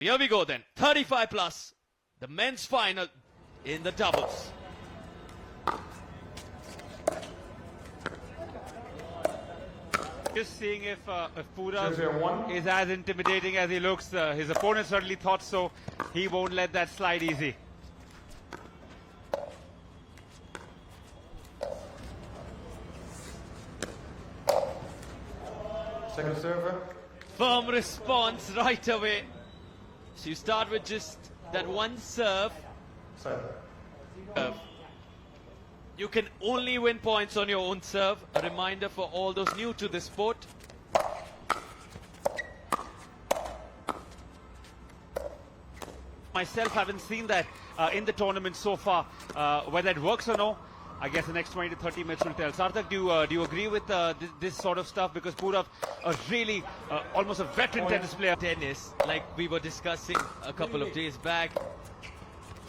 Here we go then. 35 plus. The men's final in the doubles. Just seeing if Purav is as intimidating as he looks. His opponent certainly thought so. He won't let that slide easy. Second server. Firm response right away. So you start with just that one serve. You can only win points on your own serve. A reminder for all those new to the sport. Myself haven't seen that in the tournament so far. Whether it works or no, I guess the next 20 to 30 minutes will tell. Sarthak, do you agree with this sort of stuff? Because Purav, really almost a veteran tennis player. Tennis, like we were discussing a couple of days back,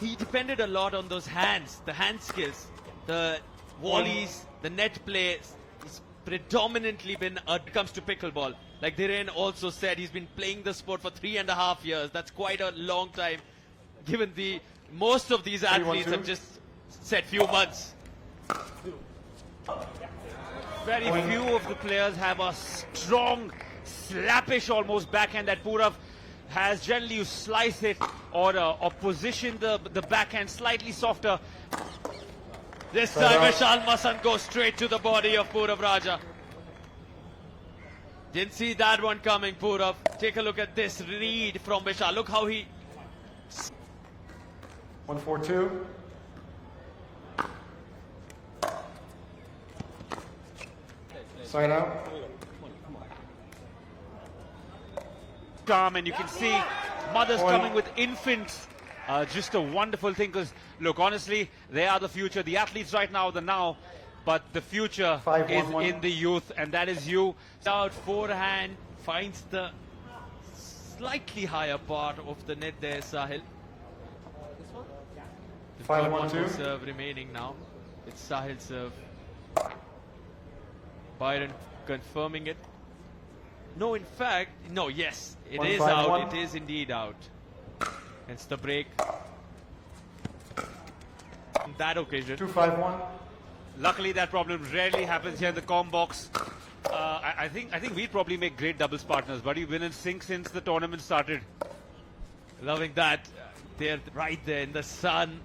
he depended a lot on those hands, the hand skills, the volleys, the net play. He's predominantly been, it comes to pickleball. Like Dhiren also said, he's been playing the sport for 3.5 years. That's quite a long time, given most of these athletes have just said few months. Very few of the players have a strong, slappish almost backhand that Purav has. Generally you slice it or position the backhand slightly softer. This time Vishal mustn't go straight to the body of Purav Raja. Didn't see that one coming, Purav. Take a look at this read from Vishal. Look how he... 1-4-2. Side out. Calm, and you can see mothers coming with infants. Just a wonderful thing, because look, honestly, they are the future. The athletes right now, the now, but the future is in the youth, and that is you. Out forehand, finds the slightly higher part of the net there, Sahil. 5-1-2. Serve remaining now. It's Sahil's serve. Byron confirming it. No, in fact, no, yes, it is out. It is indeed out. Hence the break. On that occasion. 2-5-1. Luckily, that problem rarely happens here in the com box. I think we probably make great doubles partners, but you've been in sync since the tournament started. Loving that. They're right there in the sun.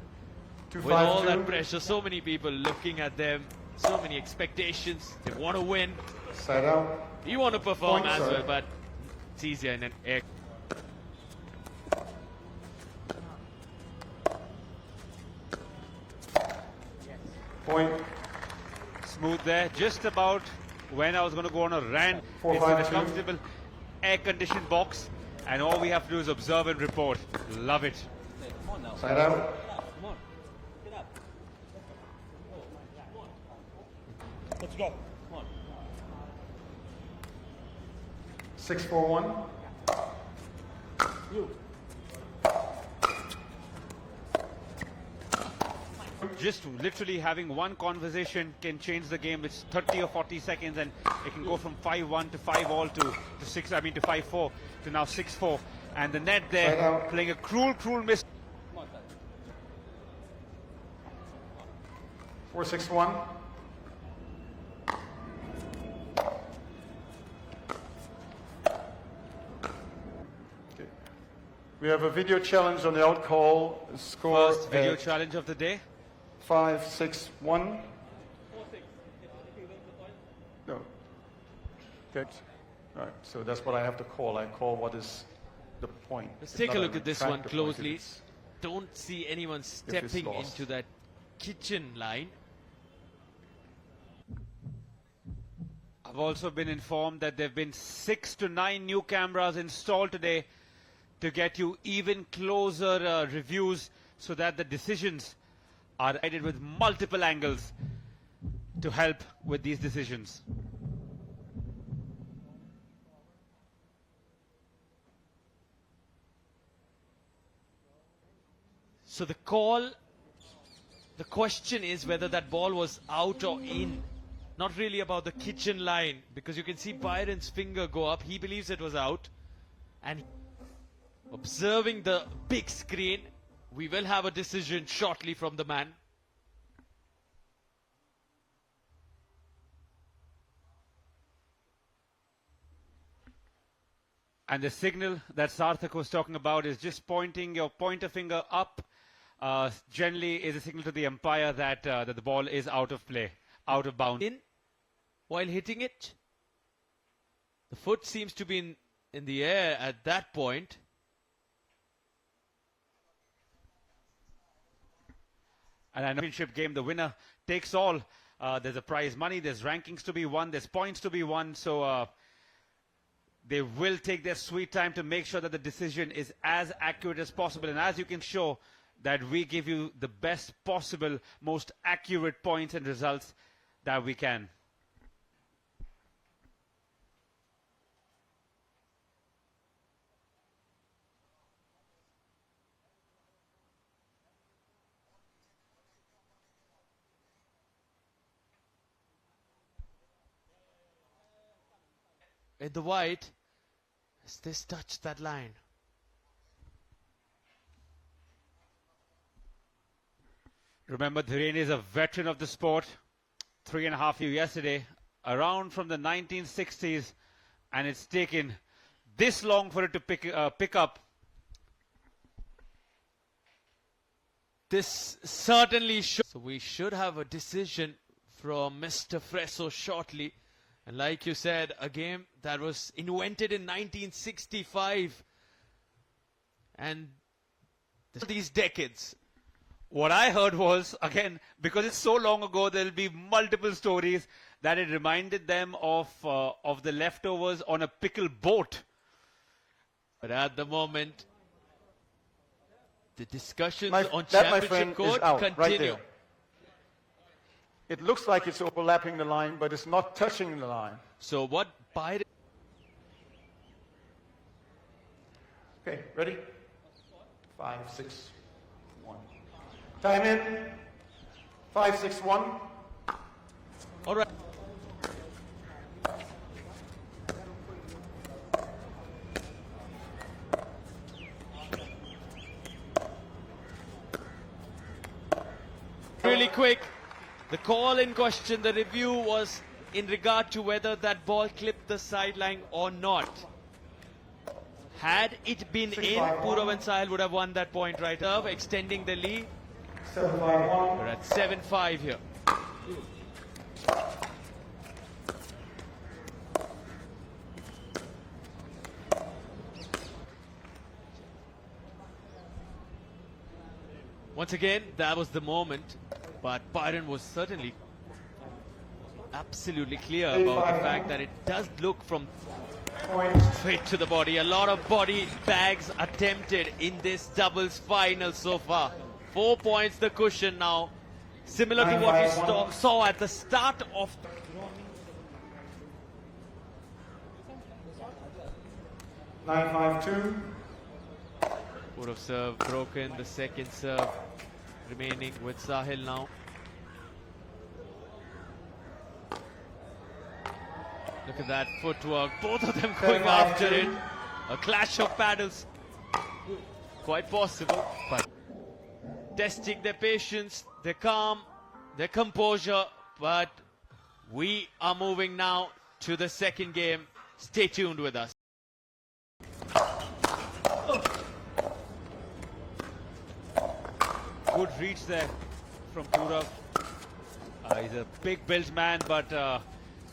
2-5-2. With all that pressure, so many people looking at them. So many expectations. They want to win. Side out. You want to perform as well, but it's easier in an air. Point. Smooth there, just about when I was going to go on a rant. 4-5-2. It's in a comfortable air-conditioned box, and all we have to do is observe and report. Love it. Side out. Let's go. Come on. 6-4-1. Just literally having one conversation can change the game. It's 30 or 40 seconds, and it can go from 5-1 to 5-all to 6. I mean to 5-4 to now 6-4. And the net there playing a cruel miss. 4-6-1. We have a video challenge on the out call. Score First video challenge of the day. 5-6-1. No. Good. All right. So that's what I have to call. I call what is the point. Let's take a look at this one closely. Don't see anyone stepping into that kitchen line. I've also been informed that there have been 6 to 9 new cameras installed today to get you even closer reviews, so that the decisions are guided with multiple angles to help with these decisions. So the question is whether that ball was out or in. Not really about the kitchen line, because you can see Byron's finger go up. He believes it was out. And Observing the big screen, we will have a decision shortly from the man. And the signal that Sarthak was talking about is just pointing your pointer finger up. Generally is a signal to the umpire that, that the ball is out of play, out of bounds. In while hitting it, the foot seems to be in the air at that point. And a championship game, the winner takes all. There's a prize money, there's rankings to be won, there's points to be won. So they will take their sweet time to make sure that the decision is as accurate as possible. And as you can show, that we give you the best possible, most accurate points and results that we can. In the white, has this touched that line? Remember, Dhiren is a veteran of the sport. 3.5 years yesterday, around from the 1960s, and it's taken this long for it to pick up. This certainly should. So we should have a decision from Mr. Fresso shortly. And like you said, a game that was invented in 1965. And these decades. What I heard was, again, because it's so long ago, there'll be multiple stories that it reminded them of the leftovers on a pickle boat. But at the moment, the discussions on that, my championship friend, court is out, continue. right there. It looks like it's overlapping the line, but it's not touching the line. So what Biden... Okay, ready? 5, 6, 1. Time in. 5, 6, 1. All right. Really quick. The call in question, the review was in regard to whether that ball clipped the sideline or not. Had it been in, Purav and Sahil would have won that point right up, extending the lead. 7-5-1. We're at 7-5 here. Once again, that was the moment, but Byron was certainly absolutely clear about the fact that it does look from straight to the body. A lot of body bags attempted in this doubles final so far. 4 points the cushion now, similar to what we saw at the start of... Nine, 5, 2. Would have serve broken, the second serve remaining with Sahil now. Look at that footwork, both of them going after it. A clash of paddles. Quite possible, but testing their patience, their calm, their composure, but we are moving now to the second game. Stay tuned with us. Good reach there from Purav. He's a big built man, but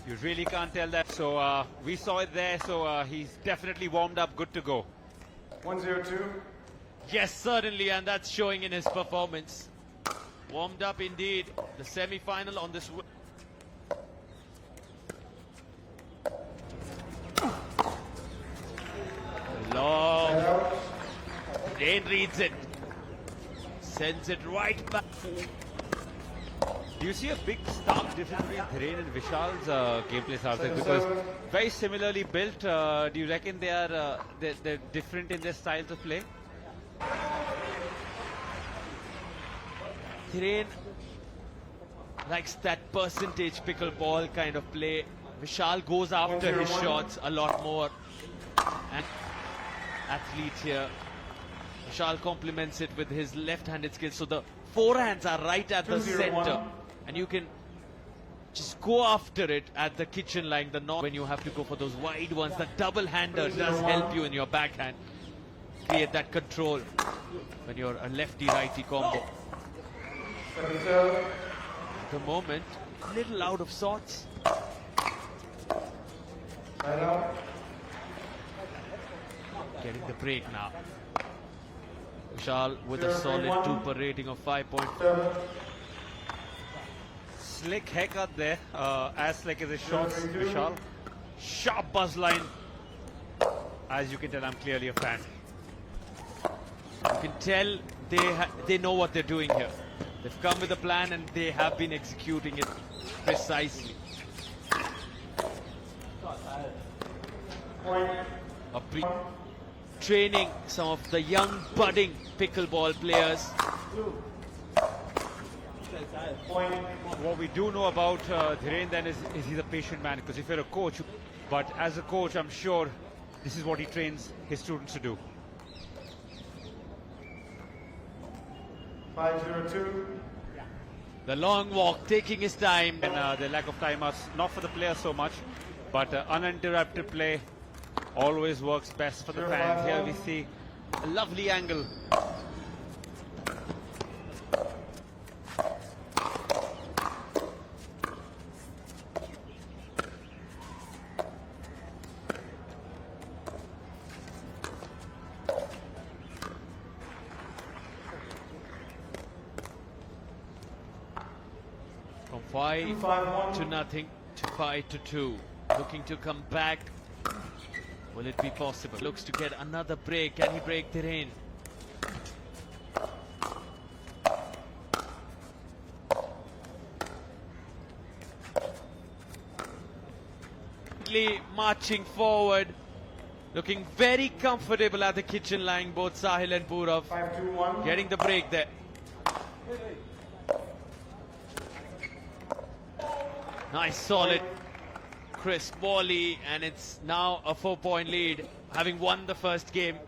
you really can't tell that. So we saw it there, so he's definitely warmed up, good to go. 1-0-2. Yes, certainly, and that's showing in his performance. Warmed up indeed. The semi-final on this. Long. Dhiren reads it. Sends it right back. Do you see a big stark difference between Dhiren and Vishal's gameplay, Sarthak? Because very similarly built, do you reckon they are they're different in their styles of play? Dhiren likes that percentage pickleball kind of play. Vishal goes after his shots a lot more. And athlete here. Vishal complements it with his left-handed skills. So the forehands are right at the 2-0-1. center. And you can just go after it at the kitchen line. The north, when you have to go for those wide ones, the double-hander does help you in your backhand. Create that control when you're a lefty-righty combo. At the moment, a little out of sorts. Getting the break now. Vishal with a solid DUPR rating of 5.4. Slick haircut there, as slick as his shots, Vishal. Sharp buzz line. As you can tell, I'm clearly a fan. You can tell they know what they're doing here. They've come with a plan and they have been executing it precisely. Training some of the young budding pickleball players. What we do know about Dhiren then is he's a patient man, because if you're a coach, but as a coach, I'm sure this is what he trains his students to do. 5-0-2. The long walk, taking his time. And the lack of timeouts, not for the players so much, but uninterrupted play always works best for the fans. Here we see a lovely angle. From 5 to nothing to 5 to 2. Looking to come back. Will it be possible? Looks to get another break. Can he break Dhiren? Marching forward. Looking very comfortable at the kitchen line, both Sahil and Purav. 5-2-1. Getting the break there. Nice solid crisp volley, and it's now a 4-point lead, having won the first game.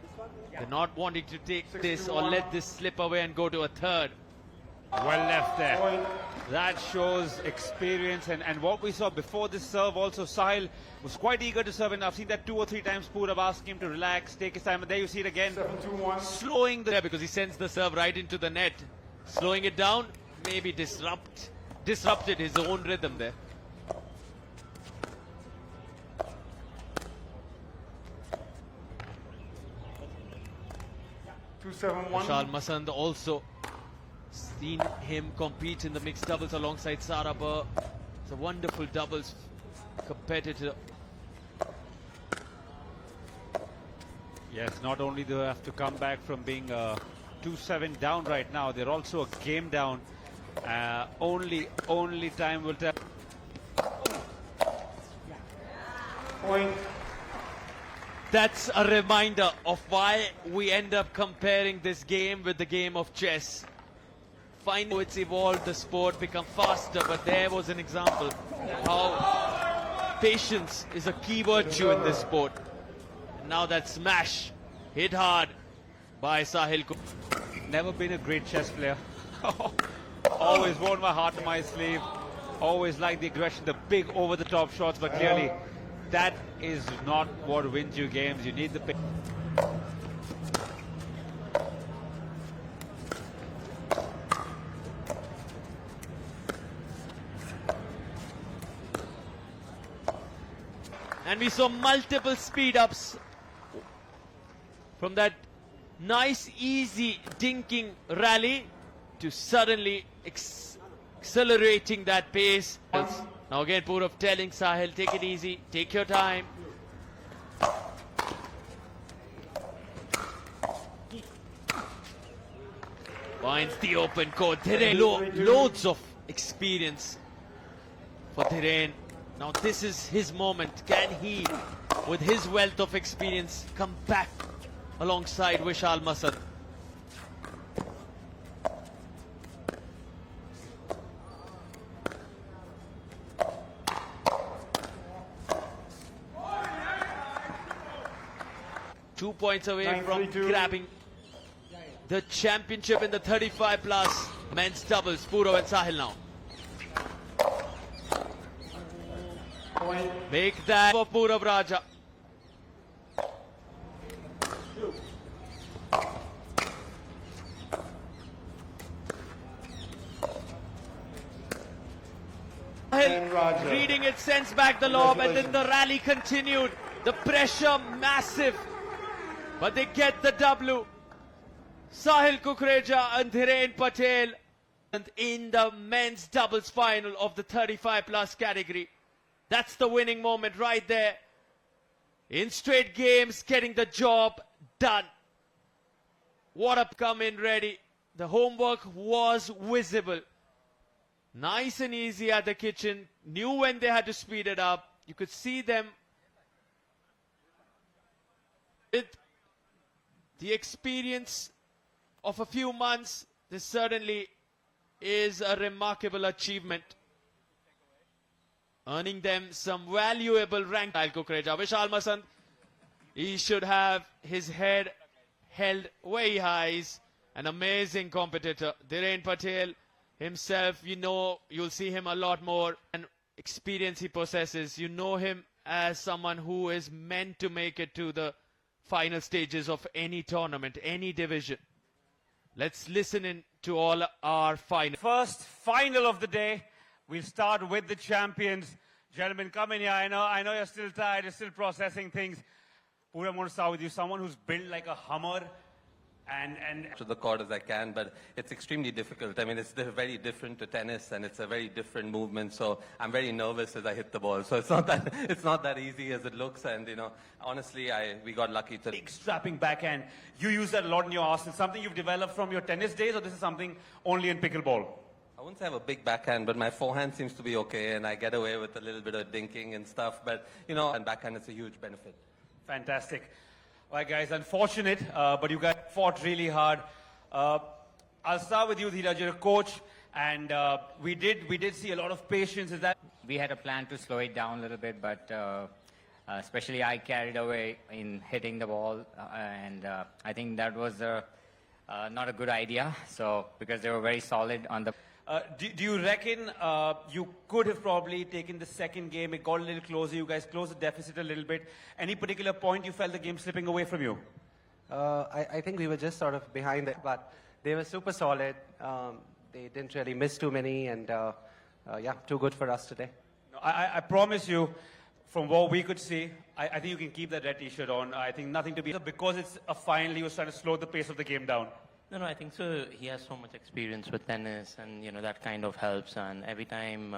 They're not wanting to take this or let this slip away and go to a third. Well left there. That shows experience, and what we saw before this serve also, Sahil was quite eager to serve, and I've seen that 2 or 3 times. Purav asked him to relax, take his time, and there you see it again. 7-2-1. Slowing the because he sends the serve right into the net. Slowing it down, maybe disrupted his own rhythm there. Patel and Masand also seen him compete in the mixed doubles alongside Sarabha. It's a wonderful doubles competitor. Yes, not only do they have to come back from being 2-7 down right now, they're also a game down. Only time will tell. Point. That's a reminder of why we end up comparing this game with the game of chess. Finally, it's evolved, the sport become faster, but there was an example how patience is a key virtue in this sport. And now that smash hit hard by Sahil Kukreja. Never been a great chess player. Always worn my heart on my sleeve. Always liked the aggression, the big over-the-top shots, but clearly that is not what wins you games. You need the pick. And we saw multiple speed ups from that nice, easy, dinking rally to suddenly accelerating that pace. Now again, Purav telling Sahil, take it easy, take your time. Finds the open court. Dhiren, loads of experience for Dhiren. Now this is his moment. Can he, with his wealth of experience, come back alongside Vishal Masand? points away from 9-3-2. grabbing the championship in the 35 plus men's doubles. Purav and Sahil now. Point. Make that for Purav Raja. And Raja. Reading it, sends back the lob, and then the rally continued. The pressure massive, but they get the W. Sahil Kukreja and Dhiren Patel in the men's doubles final of the 35 plus category. That's the winning moment right there. In straight games, getting the job done. What a come in ready. The homework was visible. Nice and easy at the kitchen. Knew when they had to speed it up. You could see them with the experience of a few months. This certainly is a remarkable achievement, earning them some valuable rank. Sahil Kukreja, Vishal Masand, he should have his head held way high. He's an amazing competitor. Dhiren Patel himself, you know, you'll see him a lot more, and experience he possesses. You know him as someone who is meant to make it to the final stages of any tournament, any division. Let's listen in to all our final. First final of the day. We'll start with the champions. Gentlemen, come in here. I know you're still tired. You're still processing things. Purav, I'm going to start with you. Someone who's built like a Hummer and to the court as I can, but it's extremely difficult. I mean, it's very different to tennis, and it's a very different movement. So I'm very nervous as I hit the ball. So it's not that easy as it looks. And you know, honestly, we got lucky to. big strapping backhand. You use that a lot in your arsenal. Something you've developed from your tennis days, or this is something only in pickleball? I wouldn't say I have a big backhand, but my forehand seems to be okay, and I get away with a little bit of dinking and stuff. But you know, and backhand is a huge benefit. Fantastic. All right, guys, unfortunate, but you guys fought really hard. I'll start with you, Dheeraj. You're a coach, and we did see a lot of patience. Is that We had a plan to slow it down a little bit, but especially I carried away in hitting the ball, and I think that was not a good idea. So because they were very solid on the. do you reckon you could have probably taken the second game? It got a little closer. You guys closed the deficit a little bit. Any particular point you felt the game slipping away from you? I think we were just sort of behind it, but they were super solid. They didn't really miss too many, and yeah, too good for us today. No, I promise you, from what we could see, I think you can keep that red t-shirt on. I think nothing to be. Because it's a final, he was trying to slow the pace of the game down. No, I think so. He has so much experience with tennis, and you know that kind of helps. And every time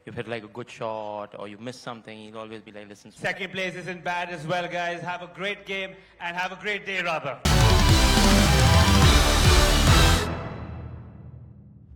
you hit like a good shot or you miss something, he'll always be like, "Listen." Second place isn't bad as well, guys. Have a great game and have a great day, rather.